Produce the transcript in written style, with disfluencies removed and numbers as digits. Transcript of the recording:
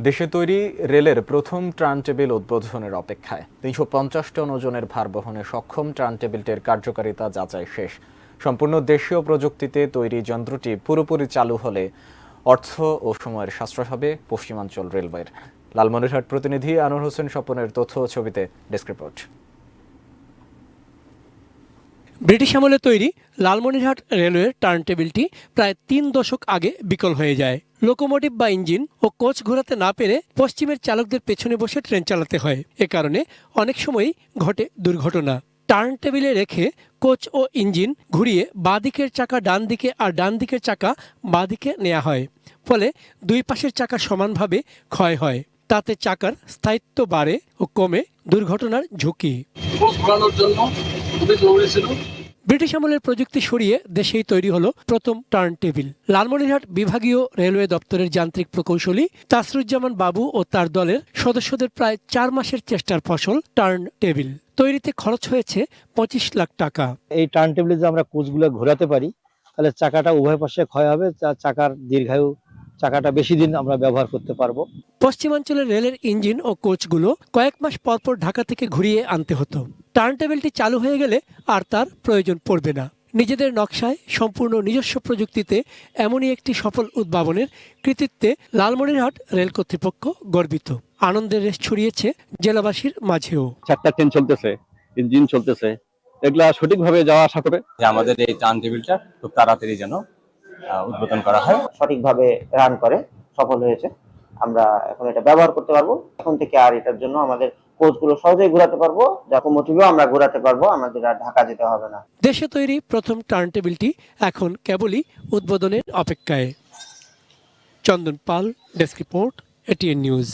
দেশে তৈরি রেলের প্রথম টার্ন টেবিল উদ্বোধনের অপেক্ষায় ৩৫০ টন ওজনের ভার বহনে সক্ষম টার্ন টেবিলটির কার্যকারিতা যাচাই শেষ। সম্পূর্ণ দেশীয় প্রযুক্তিতে তৈরি যন্ত্রটি পুরোপুরি চালু হলে অর্থ ও সময়ের সাশ্রয় হবে পশ্চিমাঞ্চল রেলওয়ের। লালমনিরহাট প্রতিনিধি আনোয়ার হোসেন স্বপনের তথ্য ও ছবিতে ডেস্ক রিপোর্ট। ব্রিটিশ আমলে তৈরি লালমনিরহাট রেলওয়ের টার্ন টেবিলটি প্রায় ৩ দশক আগে বিকল হয়ে যায়। লোকোমোটিভ বা ইঞ্জিন ও কোচ ঘোরাতে না পেরে পশ্চিমের চালকদের পেছনে বসে ট্রেন চালাতে হয়। এ কারণে অনেক সময়ই ঘটে দুর্ঘটনা। টার্ন টেবিলে রেখে কোচ ও ইঞ্জিন ঘুরিয়ে বাঁ দিকের চাকা ডান দিকে আর ডান দিকের চাকা বাঁ দিকে নেওয়া হয়। ফলে দুই পাশের চাকা সমানভাবে ক্ষয় হয়। তাতে চাকার স্থায়িত্ব বাড়ে ও কমে দুর্ঘটনার ঝুঁকি। ঘোরানোর জন্য খুবই জরুরি ছিল। ব্রিটিশ আমলের প্রযুক্তি সরিয়ে দেশেই তৈরি হলো প্রথম টার্ন টেবিল। লালমনিরহাট বিভাগীয় রেলওয়ে দপ্তরের যান্ত্রিক প্রকৌশলী তাসরুজ্জামান বাবু ও তার দলের সদস্যদের প্রায় ৪ মাসের চেষ্টার ফসল টার্ন টেবিল। তৈরিতে খরচ হয়েছে ২৫ লাখ টাকা। এই টার্ন টেবিলে যে আমরা কোচগুলো ঘোরাতে পারি তাহলে চাকাটা উভয় পাশে ক্ষয় হবে, চাকার দীর্ঘায়ু, চাকাটা বেশি দিন আমরা ব্যবহার করতে পারবো। পশ্চিমাঞ্চলের রেলের ইঞ্জিন ও কোচগুলো কয়েক মাস পরপর ঢাকা থেকে ঘুরিয়ে আনতে হতো। টার্ন টেবিলটি চালু হয়ে গেলে আর তার প্রয়োজন পড়বে না। নিজেদের নকশায় সম্পূর্ণ নিজস্ব প্রযুক্তিতে এমনই একটি সফল উদ্ভাবনের কৃতিত্বে লালমনিরহাট রেল কর্তৃপক্ষ গর্বিত। আনন্দের রেশ ছড়িয়েছে জেলাবাসীর মাঝেও। 4টা ট্রেন চলতেছে, ইঞ্জিন চলতেছে, এগুলা সঠিকভাবে যাওয়া আশা করে যে আমাদের এই টার্ন টেবিলটা খুব তাড়াতাড়ি যেন উদ্বোধন করা হয়। সঠিকভাবে রান করে সফল হয়েছে। আমরা এখন এটা ব্যবহার করতে পারবো। এখন থেকে আর এটার জন্য আমাদের কোচগুলো সহজেই ঘোরাতে পারবো, লোকোমোটিভও আমরা ঘোরাতে পারবো, আমাদের আর ঢাকা যেতে হবে না। দেশে তৈরি প্রথম টার্ন টেবিলটি এখন কেবলই উদ্বোধনের অপেক্ষায়। চন্দন পাল, ডেস্ক রিপোর্ট, এটিএন নিউজ।